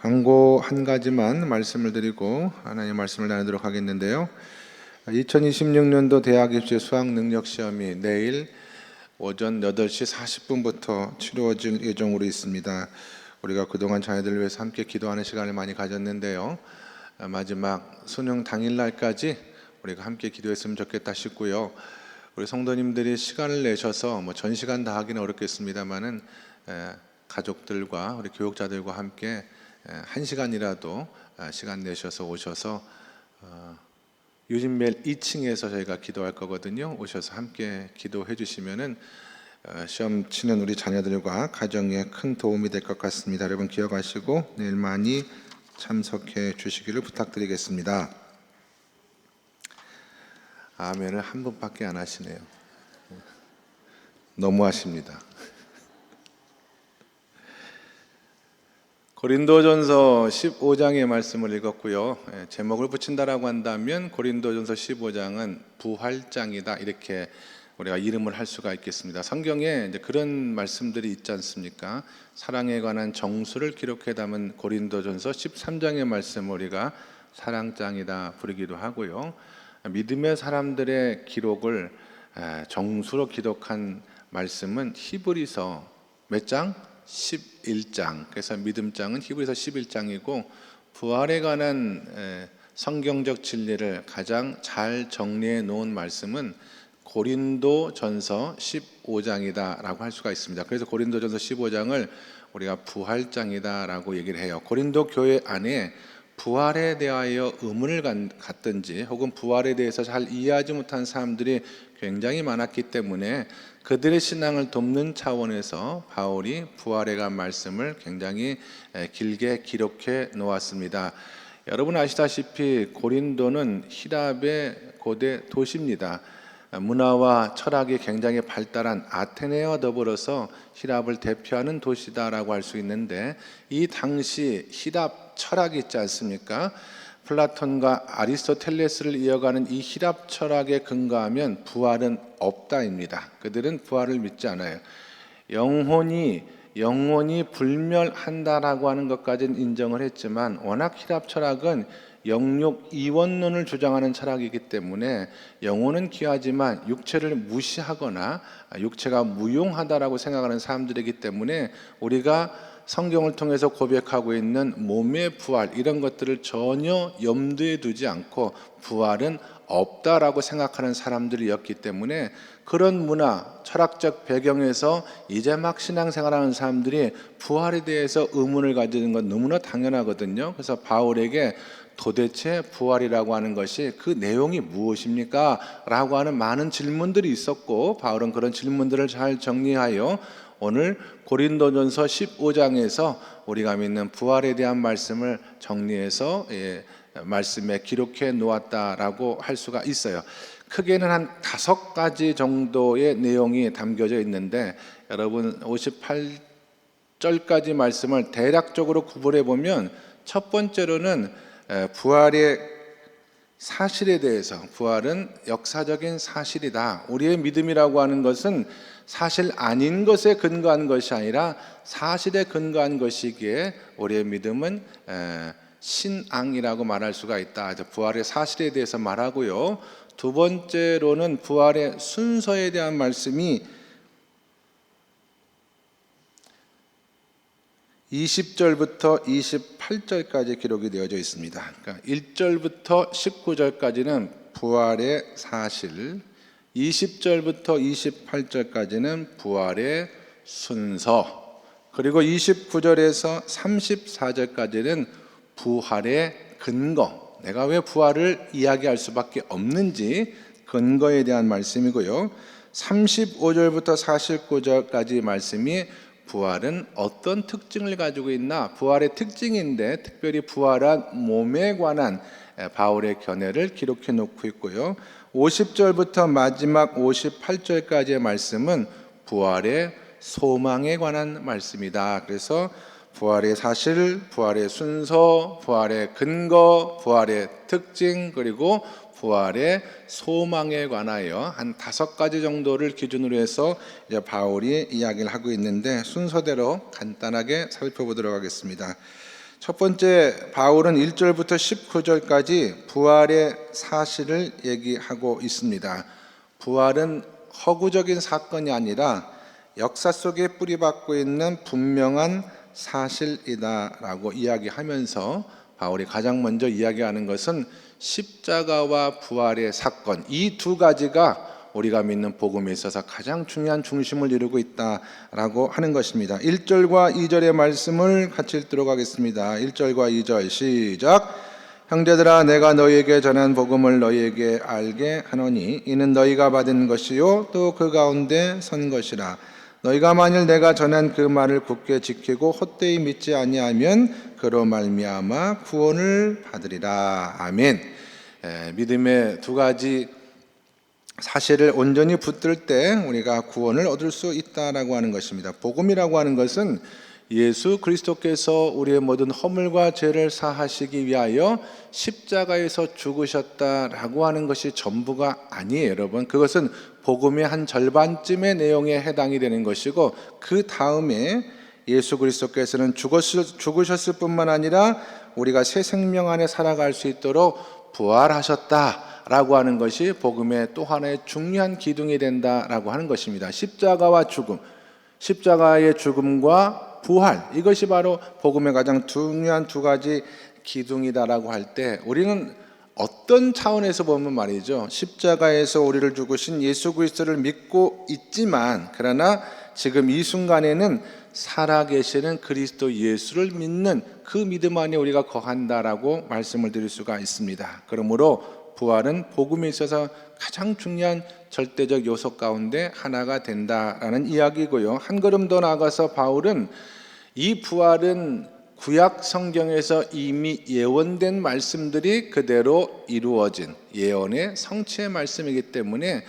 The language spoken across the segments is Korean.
광고 한 가지만 말씀을 드리고 하나님의 말씀을 나누도록 하겠는데요. 2026년도 대학 입시 수학 능력 시험이 내일 오전 8시 40분부터 치루어질 예정으로 있습니다. 우리가 그동안 자녀들을 위해서 함께 기도하는 시간을 많이 가졌는데요. 마지막 수능 당일날까지 우리가 함께 기도했으면 좋겠다 싶고요. 우리 성도님들이 시간을 내셔서 전 시간 다 하기는 어렵겠습니다만은 가족들과 우리 교육자들과 함께 1시간이라도 시간 내셔서 오셔서 유진멜 2층에서 저희가 기도할 거거든요. 오셔서 함께 기도해 주시면은 시험 치는 우리 자녀들과 가정에 큰 도움이 될 것 같습니다. 여러분 기억하시고 내일 많이 참석해 주시기를 부탁드리겠습니다. 아멘을 한 분밖에 안 하시네요. 너무하십니다. 고린도전서 15장의 말씀을 읽었고요. 제목을 붙인다라고 한다면 고린도전서 15장은 부활장이다, 이렇게 우리가 이름을 할 수가 있겠습니다. 성경에 이제 그런 말씀들이 있지 않습니까? 사랑에 관한 정수를 기록해 담은 고린도전서 13장의 말씀을 우리가 사랑장이다 부르기도 하고요. 믿음의 사람들의 기록을 정수로 기록한 말씀은 히브리서 몇 장? 11장. 그래서 믿음장은 히브리서 11장이고 부활에 관한 성경적 진리를 가장 잘 정리해 놓은 말씀은 고린도전서 15장이다라고 할 수가 있습니다. 그래서 고린도전서 15장을 우리가 부활장이다라고 얘기를 해요. 고린도 교회 안에 부활에 대하여 의문을 갖든지 혹은 부활에 대해서 잘 이해하지 못한 사람들이 굉장히 많았기 때문에 그들의 신앙을 돕는 차원에서 바울이 부활에 관한 말씀을 굉장히 길게 기록해 놓았습니다. 여러분 아시다시피 고린도는 히랍의 고대 도시입니다. 문화와 철학이 굉장히 발달한 아테네와 더불어서 히랍을 대표하는 도시다라고 할 수 있는데, 이 당시 히랍 철학이 있지 않습니까? 플라톤과 아리스토텔레스를 이어가는 이 히랍 철학에 근거하면 부활은 없다입니다. 그들은 부활을 믿지 않아요. 영혼이 불멸한다라고 하는 것까지는 인정을 했지만 워낙 히랍 철학은 영육 이원론을 주장하는 철학이기 때문에 영혼은 귀하지만 육체를 무시하거나 육체가 무용하다라고 생각하는 사람들이기 때문에 우리가 성경을 통해서 고백하고 있는 몸의 부활, 이런 것들을 전혀 염두에 두지 않고 부활은 없다라고 생각하는 사람들이었기 때문에 그런 문화, 철학적 배경에서 이제 막 신앙생활하는 사람들이 부활에 대해서 의문을 가지는 건 너무나 당연하거든요. 그래서 바울에게 도대체 부활이라고 하는 것이 그 내용이 무엇입니까? 라고 하는 많은 질문들이 있었고, 바울은 그런 질문들을 잘 정리하여 오늘 고린도전서 15장에서 우리가 믿는 부활에 대한 말씀을 정리해서 말씀에 기록해 놓았다라고 할 수가 있어요. 크게는 한 5가지 정도의 내용이 담겨져 있는데, 여러분 58절까지 말씀을 대략적으로 구분해 보면 첫 번째로는 부활의 사실에 대해서, 부활은 역사적인 사실이다. 우리의 믿음이라고 하는 것은 사실 아닌 것에 근거한 것이 아니라 사실에 근거한 것이기에 우리의 믿음은 신앙이라고 말할 수가 있다. 부활의 사실에 대해서 말하고요. 두 번째로는 부활의 순서에 대한 말씀이 20절부터 28절까지 기록이 되어져 있습니다. 그러니까 1절부터 19절까지는 부활의 사실, 20절부터 28절까지는 부활의 순서, 그리고 29절에서 34절까지는 부활의 근거, 내가 왜 부활을 이야기할 수밖에 없는지 근거에 대한 말씀이고요. 35절부터 49절까지 말씀이 부활은 어떤 특징을 가지고 있나, 부활의 특징인데 특별히 부활한 몸에 관한 바울의 견해를 기록해 놓고 있고요. 50절부터 마지막 58절까지의 말씀은 부활의 소망에 관한 말씀이다. 그래서 부활의 사실, 부활의 순서, 부활의 근거, 부활의 특징, 그리고 부활의 소망에 관하여 한 5가지 정도를 기준으로 해서 이제 바울이 이야기를 하고 있는데, 순서대로 간단하게 살펴보도록 하겠습니다. 첫 번째, 바울은 1절부터 19절까지 부활의 사실을 얘기하고 있습니다. 부활은 허구적인 사건이 아니라 역사 속에 뿌리박고 있는 분명한 사실이다라고 이야기하면서 바울이 가장 먼저 이야기하는 것은 십자가와 부활의 사건, 이 두 가지가 우리가 믿는 복음에 있어서 가장 중요한 중심을 이루고 있다라고 하는 것입니다. 1절과 2절의 말씀을 같이 읽도록 하겠습니다. 1절과 2절 시작. 형제들아, 내가 너희에게 전한 복음을 너희에게 알게 하노니 이는 너희가 받은 것이요 또 그 가운데 선 것이라. 너희가 만일 내가 전한 그 말을 굳게 지키고 헛되이 믿지 아니하면 그로 말미암아 구원을 받으리라. 아멘. 믿음의 두 가지 사실을 온전히 붙들 때 우리가 구원을 얻을 수 있다라고 하는 것입니다. 복음이라고 하는 것은 예수 그리스도께서 우리의 모든 허물과 죄를 사하시기 위하여 십자가에서 죽으셨다라고 하는 것이 전부가 아니에요, 여러분. 그것은 복음의 한 절반쯤의 내용에 해당이 되는 것이고, 그 다음에 예수 그리스도께서는 죽으셨을 뿐만 아니라 우리가 새 생명 안에 살아갈 수 있도록 부활하셨다라고 하는 것이 복음의 또 하나의 중요한 기둥이 된다라고 하는 것입니다. 십자가와 죽음, 십자가의 죽음과 부활, 이것이 바로 복음의 가장 중요한 두 가지 기둥이다라고 할 때 우리는 어떤 차원에서 보면 말이죠, 십자가에서 우리를 죽으신 예수 그리스도를 믿고 있지만, 그러나 지금 이 순간에는 살아계시는 그리스도 예수를 믿는 그 믿음 안에 우리가 거한다라고 말씀을 드릴 수가 있습니다. 그러므로 부활은 복음에 있어서 가장 중요한 절대적 요소 가운데 하나가 된다라는 이야기고요. 한 걸음 더 나아가서 바울은 이 부활은 구약 성경에서 이미 예언된 말씀들이 그대로 이루어진 예언의 성취의 말씀이기 때문에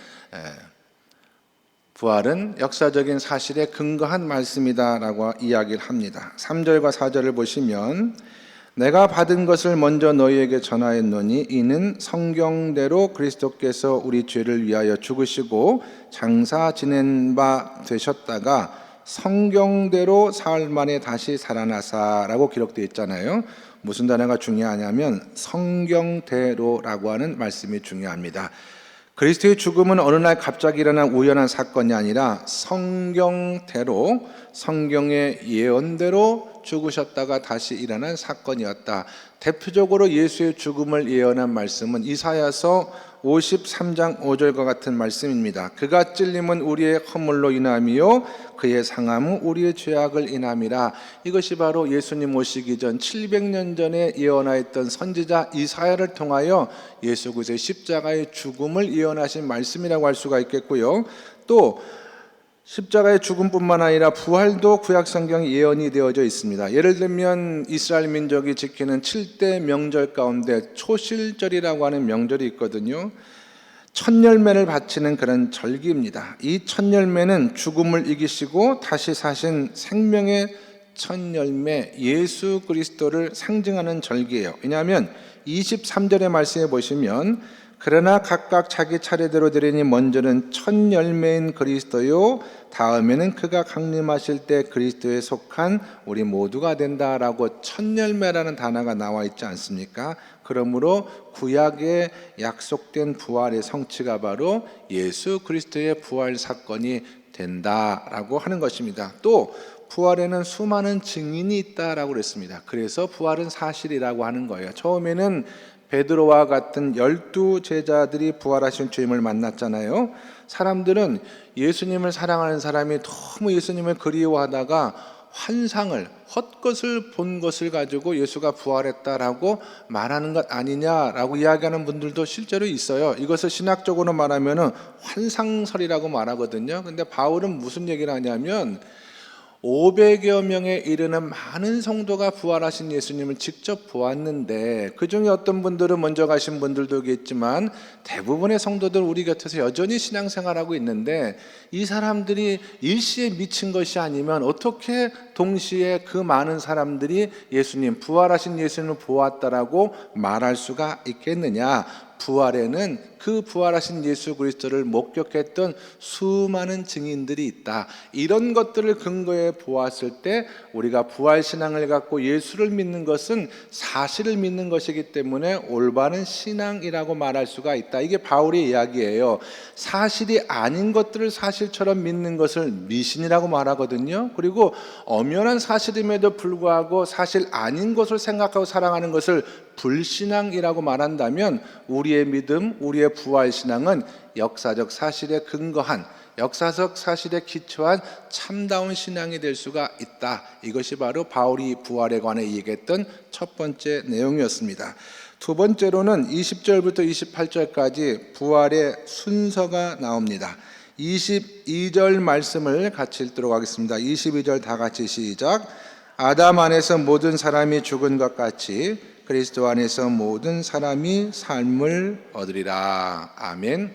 부활은 역사적인 사실에 근거한 말씀이다라고 이야기를 합니다. 3절과 4절을 보시면 내가 받은 것을 먼저 너희에게 전하였노니 이는 성경대로 그리스도께서 우리 죄를 위하여 죽으시고 장사 지낸 바 되셨다가 성경대로 사흘 만에 다시 살아나사라고 기록되어 있잖아요. 무슨 단어가 중요하냐면 성경대로라고 하는 말씀이 중요합니다. 그리스도의 죽음은 어느 날 갑자기 일어난 우연한 사건이 아니라 성경대로, 성경의 예언대로 죽으셨다가 다시 일어난 사건이었다. 대표적으로 예수의 죽음을 예언한 말씀은 이사야서 53장 5절과 같은 말씀입니다. 그가 찔림은 우리의 허물로 인함이요 그의 상함은 우리의 죄악을 인함이라. 이것이 바로 예수님 오시기 전 700년 전에 예언하였던 선지자 이사야를 통하여 예수 그리스도의 십자가의 죽음을 예언하신 말씀이라고 할 수가 있겠고요. 또 십자가의 죽음뿐만 아니라 부활도 구약 성경에 예언이 되어져 있습니다. 예를 들면 이스라엘 민족이 지키는 7대 명절 가운데 초실절이라고 하는 명절이 있거든요. 첫 열매를 바치는 그런 절기입니다. 이 첫 열매는 죽음을 이기시고 다시 사신 생명의 첫 열매 예수 그리스도를 상징하는 절기예요. 왜냐하면 23절의 말씀에 보시면 그러나 각각 자기 차례대로 드리니 먼저는 첫 열매인 그리스도요 다음에는 그가 강림하실 때 그리스도에 속한 우리 모두가 된다라고 첫 열매라는 단어가 나와 있지 않습니까? 그러므로 구약에 약속된 부활의 성취가 바로 예수 그리스도의 부활 사건이 된다라고 하는 것입니다. 또 부활에는 수많은 증인이 있다라고 그랬습니다. 그래서 부활은 사실이라고 하는 거예요. 처음에는 베드로와 같은 12제자들이 부활하신 주님을 만났잖아요. 사람들은 예수님을 사랑하는 사람이 너무 예수님을 그리워하다가 환상을, 헛것을 본 것을 가지고 예수가 부활했다라고 말하는 것 아니냐라고 이야기하는 분들도 실제로 있어요. 이것을 신학적으로 말하면 환상설이라고 말하거든요. 근데 바울은 무슨 얘기를 하냐면 500여 명에 이르는 많은 성도가 부활하신 예수님을 직접 보았는데 그 중에 어떤 분들은 먼저 가신 분들도 있겠지만 대부분의 성도들 우리 곁에서 여전히 신앙생활하고 있는데 이 사람들이 일시에 미친 것이 아니면 어떻게 동시에 그 많은 사람들이 예수님, 부활하신 예수님을 보았다라고 말할 수가 있겠느냐. 부활에는 그 부활하신 예수 그리스도를 목격했던 수많은 증인들이 있다. 이런 것들을 근거해 보았을 때 우리가 부활신앙을 갖고 예수를 믿는 것은 사실을 믿는 것이기 때문에 올바른 신앙이라고 말할 수가 있다. 이게 바울의 이야기예요. 사실이 아닌 것들을 사실처럼 믿는 것을 미신이라고 말하거든요. 그리고 엄연한 사실임에도 불구하고 사실 아닌 것을 생각하고 살아가는 것을 불신앙이라고 말한다면 우리의 믿음, 우리의 부활신앙은 역사적 사실에 근거한, 역사적 사실에 기초한 참다운 신앙이 될 수가 있다. 이것이 바로 바울이 부활에 관해 얘기했던 첫 번째 내용이었습니다. 두 번째로는 20절부터 28절까지 부활의 순서가 나옵니다. 22절 말씀을 같이 읽도록 하겠습니다. 22절 다 같이 시작. 아담 안에서 모든 사람이 죽은 것 같이 그리스도 안에서 모든 사람이 삶을 얻으리라. 아멘.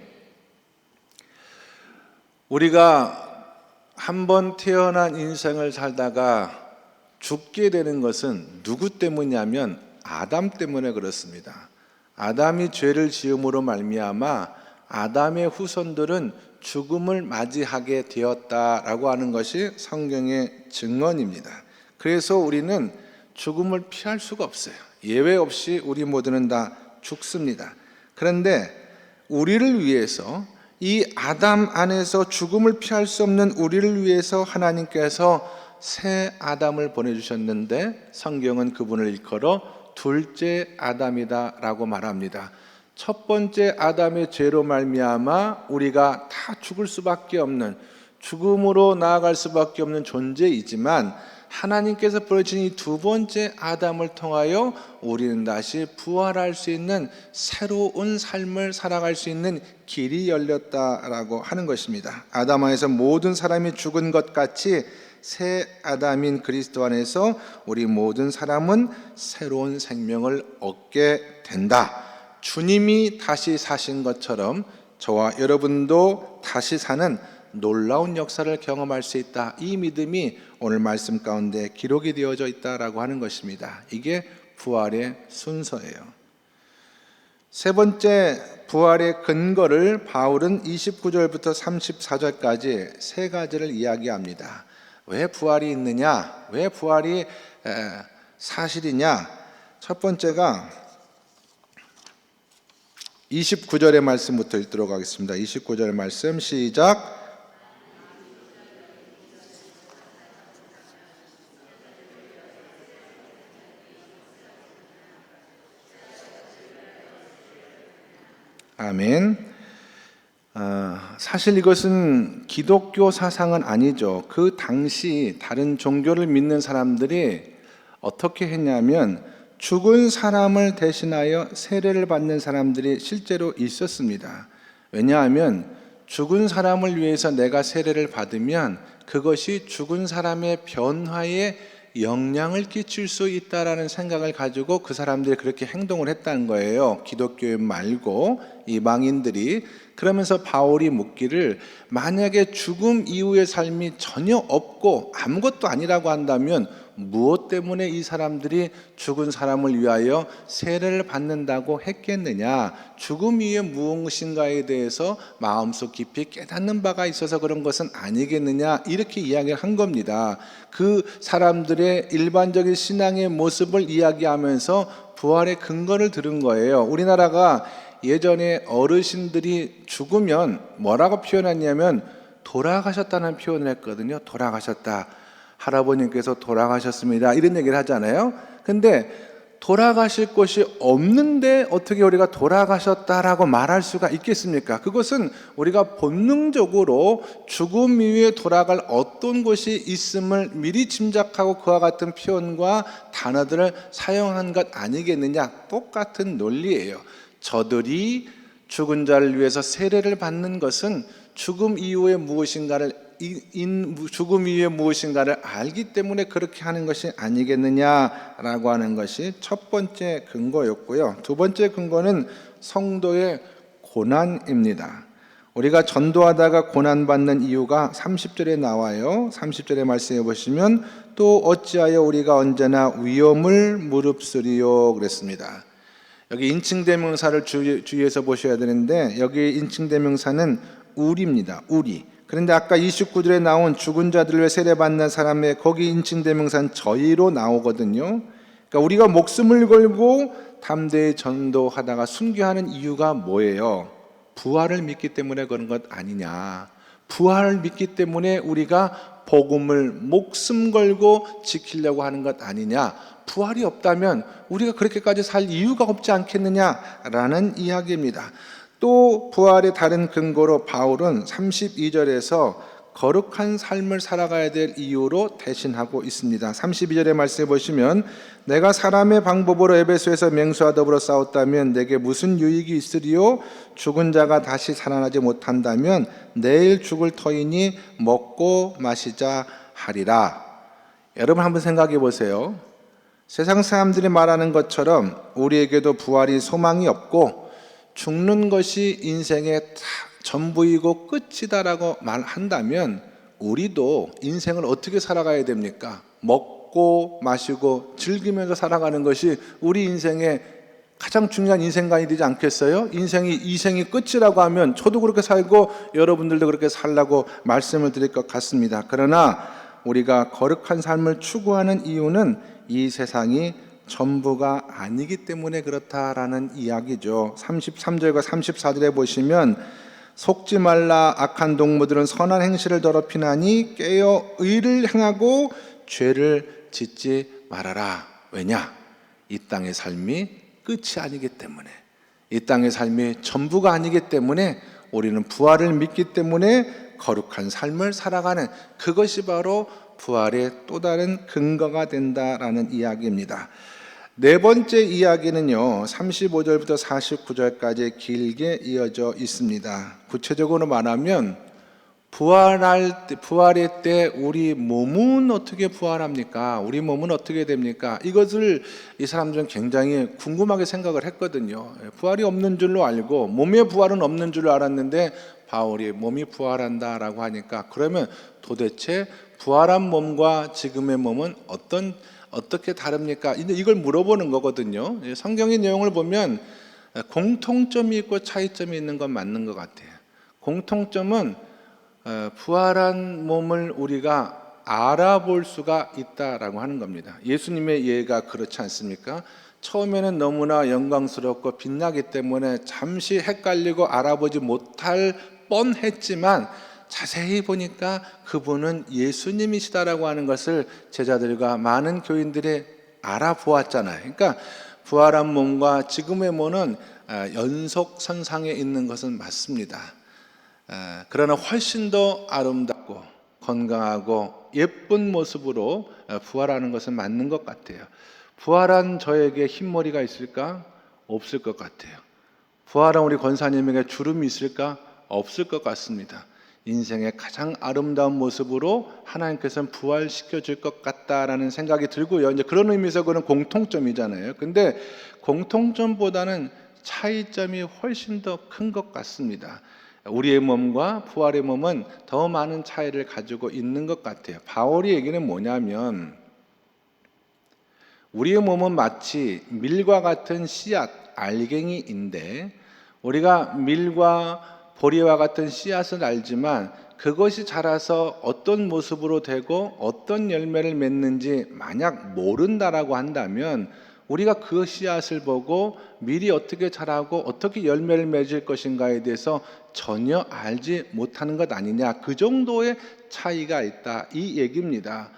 우리가 한번 태어난 인생을 살다가 죽게 되는 것은 누구 때문이냐면 아담 때문에 그렇습니다. 아담이 죄를 지음으로 말미암아 아담의 후손들은 죽음을 맞이하게 되었다라고 하는 것이 성경의 증언입니다. 그래서 우리는 죽음을 피할 수가 없어요. 예외 없이 우리 모두는 다 죽습니다. 그런데 우리를 위해서, 이 아담 안에서 죽음을 피할 수 없는 우리를 위해서 하나님께서 새 아담을 보내주셨는데 성경은 그분을 일컬어 둘째 아담이다 라고 말합니다. 첫 번째 아담의 죄로 말미암아 우리가 다 죽을 수밖에 없는, 죽음으로 나아갈 수밖에 없는 존재이지만 하나님께서 보여주신 이 두 번째 아담을 통하여 우리는 다시 부활할 수 있는 새로운 삶을 살아갈 수 있는 길이 열렸다라고 하는 것입니다. 아담 안에서 모든 사람이 죽은 것 같이 새 아담인 그리스도 안에서 우리 모든 사람은 새로운 생명을 얻게 된다. 주님이 다시 사신 것처럼 저와 여러분도 다시 사는 놀라운 역사를 경험할 수 있다. 이 믿음이 오늘 말씀 가운데 기록이 되어져 있다라고 하는 것입니다. 이게 부활의 순서예요. 세 번째 부활의 근거를 바울은 29절부터 34절까지 세 가지를 이야기합니다. 왜 부활이 있느냐? 왜 부활이 사실이냐? 첫 번째가 29절의 말씀부터 읽도록 하겠습니다. 29절 말씀 시작. 아멘. 사실 이것은 기독교 사상은 아니죠. 그 당시 다른 종교를 믿는 사람들이 어떻게 했냐면 죽은 사람을 대신하여 세례를 받는 사람들이 실제로 있었습니다. 왜냐하면 죽은 사람을 위해서 내가 세례를 받으면 그것이 죽은 사람의 변화에 영향을 끼칠 수 있다라는 생각을 가지고 그 사람들이 그렇게 행동을 했다는 거예요. 기독교인 말고 이방인들이. 그러면서 바울이 묻기를, 만약에 죽음 이후의 삶이 전혀 없고 아무것도 아니라고 한다면 무엇 때문에 이 사람들이 죽은 사람을 위하여 세례를 받는다고 했겠느냐? 죽음 이후에 무엇인가에 대해서 마음속 깊이 깨닫는 바가 있어서 그런 것은 아니겠느냐? 이렇게 이야기를 한 겁니다. 그 사람들의 일반적인 신앙의 모습을 이야기하면서 부활의 근거를 들은 거예요. 우리나라가 예전에 어르신들이 죽으면 뭐라고 표현했냐면 돌아가셨다는 표현을 했거든요. 돌아가셨다. 할아버님께서 돌아가셨습니다. 이런 얘기를 하잖아요. 근데 돌아가실 것이 없는데 어떻게 우리가 돌아가셨다라고 말할 수가 있겠습니까? 그것은 우리가 본능적으로 죽음 이후에 돌아갈 어떤 것이 있음을 미리 짐작하고 그와 같은 표현과 단어들을 사용한 것 아니겠느냐? 똑같은 논리예요. 저들이 죽은 자를 위해서 세례를 받는 것은 죽음 이후에 무엇인가를 알기 때문에 그렇게 하는 것이 아니겠느냐라고 하는 것이 첫 번째 근거였고요. 두 번째 근거는 성도의 고난입니다. 우리가 전도하다가 고난받는 이유가 30절에 나와요. 30절의 말씀해 보시면 또 어찌하여 우리가 언제나 위험을 무릅쓰리요 그랬습니다. 여기 인칭대명사를 주의해서 보셔야 되는데 여기 인칭대명사는 우리입니다. 우리. 그런데 아까 29절에 나온 죽은 자들을 세례받는 사람의 거기 인칭대명사는 저희로 나오거든요. 그러니까 우리가 목숨을 걸고 담대히 전도하다가 순교하는 이유가 뭐예요? 부활을 믿기 때문에 그런 것 아니냐. 부활을 믿기 때문에 우리가 복음을 목숨 걸고 지키려고 하는 것 아니냐. 부활이 없다면 우리가 그렇게까지 살 이유가 없지 않겠느냐라는 이야기입니다. 또 부활의 다른 근거로 바울은 32절에서 거룩한 삶을 살아가야 될 이유로 대신하고 있습니다. 32절의 말씀해 보시면 내가 사람의 방법으로 에베소에서 맹수와 더불어 싸웠다면 내게 무슨 유익이 있으리요? 죽은 자가 다시 살아나지 못한다면 내일 죽을 터이니 먹고 마시자 하리라. 여러분 한번 생각해 보세요. 세상 사람들이 말하는 것처럼 우리에게도 부활이 소망이 없고 죽는 것이 인생의 전부이고 끝이다라고 말한다면 우리도 인생을 어떻게 살아가야 됩니까? 먹고 마시고 즐기면서 살아가는 것이 우리 인생의 가장 중요한 인생관이 되지 않겠어요? 이생이 끝이라고 하면 저도 그렇게 살고 여러분들도 그렇게 살라고 말씀을 드릴 것 같습니다. 그러나 우리가 거룩한 삶을 추구하는 이유는 이 세상이 전부가 아니기 때문에 그렇다라는 이야기죠. 33절과 34절에 보시면 속지 말라. 악한 동무들은 선한 행실을 더럽히나니 깨어 의를 행하고 죄를 짓지 말아라. 왜냐? 이 땅의 삶이 끝이 아니기 때문에, 이 땅의 삶이 전부가 아니기 때문에 우리는 부활을 믿기 때문에 거룩한 삶을 살아가는 그것이 바로 부활의 또 다른 근거가 된다라는 이야기입니다. 네 번째 이야기는요, 35절부터 49절까지 길게 이어져 있습니다. 구체적으로 말하면 부활의 때 우리 몸은 어떻게 부활합니까? 우리 몸은 어떻게 됩니까? 이것을 이 사람들은 굉장히 궁금하게 생각을 했거든요. 부활이 없는 줄로 알고 몸의 부활은 없는 줄로 알았는데 바울이 몸이 부활한다라고 하니까 그러면 도대체 부활한 몸과 지금의 몸은 어떻게 다릅니까? 이걸 물어보는 거거든요. 성경의 내용을 보면 공통점이 있고 차이점이 있는 건 맞는 것 같아요. 공통점은 부활한 몸을 우리가 알아볼 수가 있다라고 하는 겁니다. 예수님의 예가 그렇지 않습니까? 처음에는 너무나 영광스럽고 빛나기 때문에 잠시 헷갈리고 알아보지 못할 뻔했지만 자세히 보니까 그분은 예수님이시다라고 하는 것을 제자들과 많은 교인들이 알아보았잖아요. 그러니까 부활한 몸과 지금의 몸은 연속선상에 있는 것은 맞습니다. 그러나 훨씬 더 아름답고 건강하고 예쁜 모습으로 부활하는 것은 맞는 것 같아요. 부활한 저에게 흰머리가 있을까? 없을 것 같아요. 부활한 우리 권사님에게 주름이 있을까? 없을 것 같습니다. 인생의 가장 아름다운 모습으로 하나님께서는 부활시켜 줄 것 같다라는 생각이 들고요. 이제 그런 의미에서 그런 공통점이잖아요. 근데 공통점보다는 차이점이 훨씬 더 큰 것 같습니다. 우리의 몸과 부활의 몸은 더 많은 차이를 가지고 있는 것 같아요. 바울의 얘기는 뭐냐면 우리의 몸은 마치 밀과 같은 씨앗, 알갱이인데 우리가 밀과 보리와 같은 씨앗을 알지만 그것이 자라서 어떤 모습으로 되고 어떤 열매를 맺는지 만약 모른다라고 한다면 우리가 그 씨앗을 보고 밀이 어떻게 자라고 어떻게 열매를 맺을 것인가에 대해서 전혀 알지 못하는 것 아니냐. 그 정도의 차이가 있다 이 얘기입니다.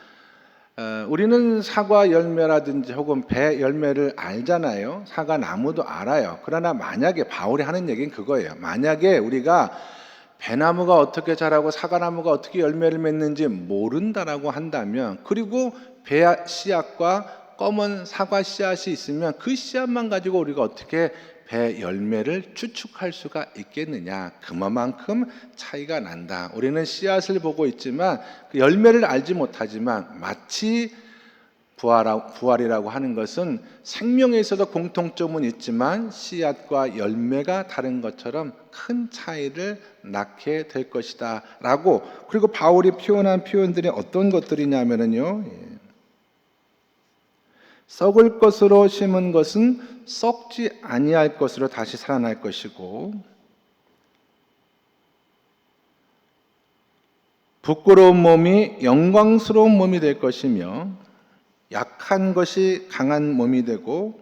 우리는 사과 열매라든지 혹은 배 열매를 알잖아요. 사과 나무도 알아요. 그러나 만약에 바울이 하는 얘기는 그거예요. 만약에 우리가 배나무가 어떻게 자라고 사과나무가 어떻게 열매를 맺는지 모른다라고 한다면 그리고 배 씨앗과 검은 사과 씨앗이 있으면 그 씨앗만 가지고 우리가 어떻게 배 열매를 추측할 수가 있겠느냐. 그만큼 차이가 난다. 우리는 씨앗을 보고 있지만 그 열매를 알지 못하지만 마치 부활이라고 하는 것은 생명에 있어서 공통점은 있지만 씨앗과 열매가 다른 것처럼 큰 차이를 낳게 될 것이다 라고. 그리고 바울이 표현한 표현들이 어떤 것들이냐면요, 썩을 것으로 심은 것은 썩지 아니할 것으로 다시 살아날 것이고, 부끄러운 몸이 영광스러운 몸이 될 것이며, 약한 것이 강한 몸이 되고,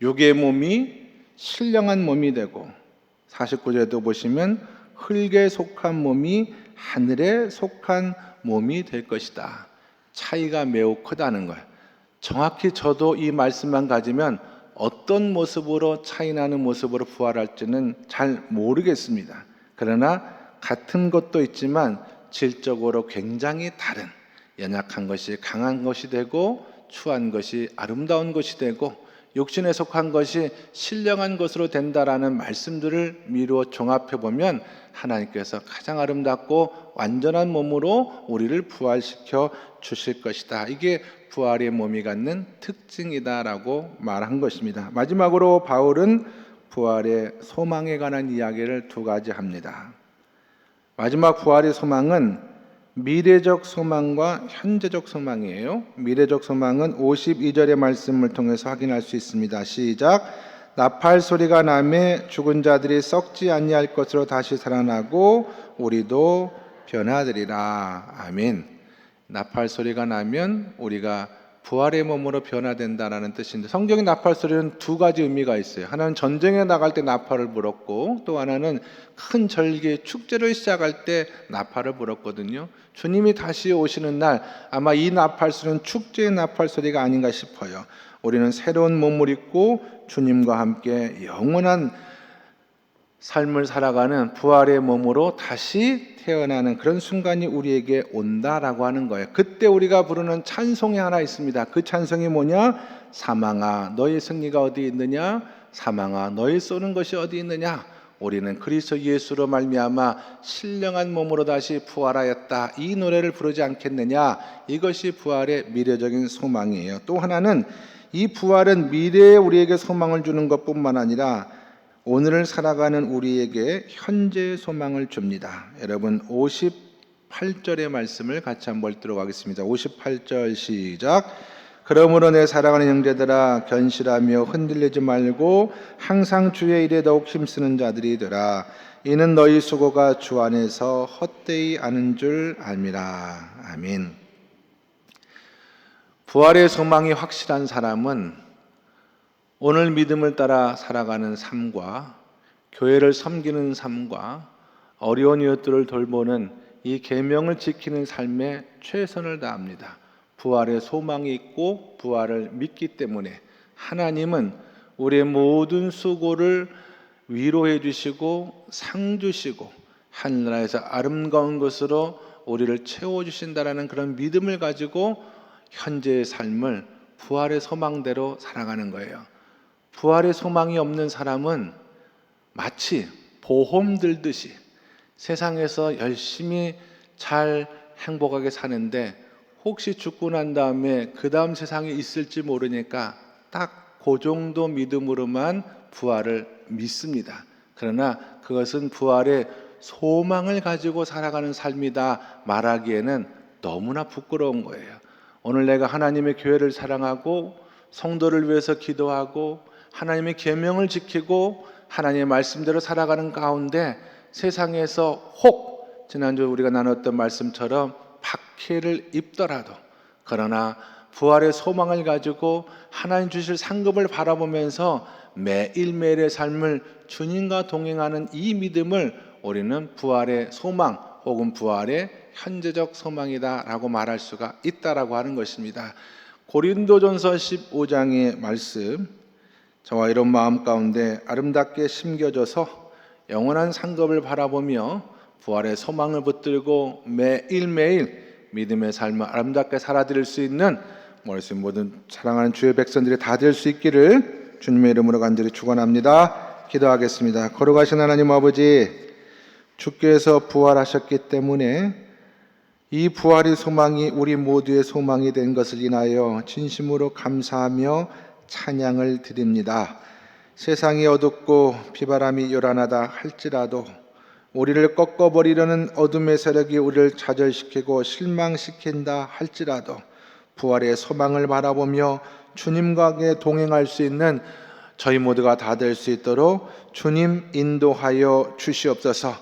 육의 몸이 신령한 몸이 되고, 49절에도 보시면 흙에 속한 몸이 하늘에 속한 몸이 될 것이다. 차이가 매우 크다는 거예요. 정확히 저도 이 말씀만 가지면 어떤 모습으로 차이나는 모습으로 부활할지는 잘 모르겠습니다. 그러나 같은 것도 있지만 질적으로 굉장히 다른, 연약한 것이 강한 것이 되고 추한 것이 아름다운 것이 되고 육신에 속한 것이 신령한 것으로 된다라는 말씀들을 미루어 종합해 보면 하나님께서 가장 아름답고 완전한 몸으로 우리를 부활시켜 주실 것이다. 이게 부활의 몸이 갖는 특징이다라고 말한 것입니다. 마지막으로 바울은 부활의 소망에 관한 이야기를 두 가지 합니다. 마지막 부활의 소망은 미래적 소망과 현재적 소망이에요. 미래적 소망은 52절의 말씀을 통해서 확인할 수 있습니다. 시작. 나팔 소리가 나매 죽은 자들이 썩지 아니할 것으로 다시 살아나고 우리도 변화되리라. 아멘. 나팔 소리가 나면 우리가 부활의 몸으로 변화된다라는 뜻인데, 성경의 나팔 소리는 두 가지 의미가 있어요. 하나는 전쟁에 나갈 때 나팔을 불었고, 또 하나는 큰 절기 축제를 시작할 때 나팔을 불었거든요. 주님이 다시 오시는 날 아마 이 나팔 소리는 축제의 나팔 소리가 아닌가 싶어요. 우리는 새로운 몸을 입고 주님과 함께 영원한 삶을 살아가는 부활의 몸으로 다시 태어나는 그런 순간이 우리에게 온다라고 하는 거예요. 그때 우리가 부르는 찬송이 하나 있습니다. 그 찬송이 뭐냐? 사망아 너의 승리가 어디 있느냐? 사망아 너의 쏘는 것이 어디 있느냐? 우리는 그리스도 예수로 말미암아 신령한 몸으로 다시 부활하였다. 이 노래를 부르지 않겠느냐? 이것이 부활의 미래적인 소망이에요. 또 하나는 이 부활은 미래에 우리에게 소망을 주는 것뿐만 아니라 오늘을 살아가는 우리에게 현재의 소망을 줍니다. 여러분 58절의 말씀을 같이 한번 읽도록 하겠습니다. 58절 시작. 그러므로 내 사랑하는 형제들아 견실하며 흔들리지 말고 항상 주의 일에 더욱 힘쓰는 자들이 되라. 이는 너희 수고가 주 안에서 헛되이 아는 줄 알미라. 아멘. 부활의 소망이 확실한 사람은 오늘 믿음을 따라 살아가는 삶과 교회를 섬기는 삶과 어려운 이웃들을 돌보는 이 계명을 지키는 삶에 최선을 다합니다. 부활의 소망이 있고 부활을 믿기 때문에 하나님은 우리의 모든 수고를 위로해 주시고 상 주시고 하늘나라에서 아름다운 것으로 우리를 채워주신다라는 그런 믿음을 가지고 현재의 삶을 부활의 소망대로 살아가는 거예요. 부활의 소망이 없는 사람은 마치 보험 들듯이 세상에서 열심히 잘 행복하게 사는데 혹시 죽고 난 다음에 그 다음 세상에 있을지 모르니까 딱 그 정도 믿음으로만 부활을 믿습니다. 그러나 그것은 부활의 소망을 가지고 살아가는 삶이다 말하기에는 너무나 부끄러운 거예요. 오늘 내가 하나님의 교회를 사랑하고 성도를 위해서 기도하고 하나님의 계명을 지키고 하나님의 말씀대로 살아가는 가운데 세상에서 혹 지난주 우리가 나눴던 말씀처럼 박해를 입더라도 그러나 부활의 소망을 가지고 하나님 주실 상급을 바라보면서 매일매일의 삶을 주님과 동행하는 이 믿음을 우리는 부활의 소망 혹은 부활의 현재적 소망이다라고 말할 수가 있다라고 하는 것입니다. 고린도전서 15장의 말씀, 저와 이런 마음 가운데 아름답게 심겨져서 영원한 상급을 바라보며 부활의 소망을 붙들고 매일매일 믿음의 삶을 아름답게 살아드릴 수 있는 모든 사랑하는 주의 백성들이 다 될 수 있기를 주님의 이름으로 간절히 축원합니다. 기도하겠습니다. 거룩하신 하나님 아버지, 주께서 부활하셨기 때문에 이 부활의 소망이 우리 모두의 소망이 된 것을 인하여 진심으로 감사하며 찬양을 드립니다. 세상이 어둡고 비바람이 요란하다 할지라도 우리를 꺾어버리려는 어둠의 세력이 우리를 좌절시키고 실망시킨다 할지라도 부활의 소망을 바라보며 주님과 함께 동행할 수 있는 저희 모두가 다 될 수 있도록 주님 인도하여 주시옵소서.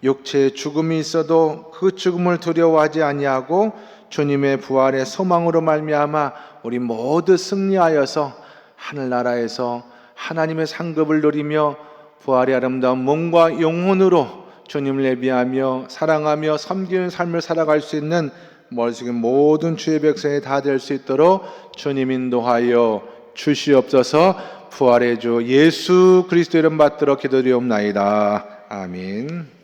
육체의 죽음이 있어도 그 죽음을 두려워하지 아니하고 주님의 부활의 소망으로 말미암아 우리 모두 승리하여서 하늘나라에서 하나님의 상급을 누리며 부활의 아름다운 몸과 영혼으로 주님을 예비하며 사랑하며 섬기는 삶을 살아갈 수 있는 멀리서 모든 주의 백성이 다 될 수 있도록 주님 인도하여 주시옵소서. 부활의 주 예수 그리스도 이름 받들어 기도드리옵나이다. 아멘.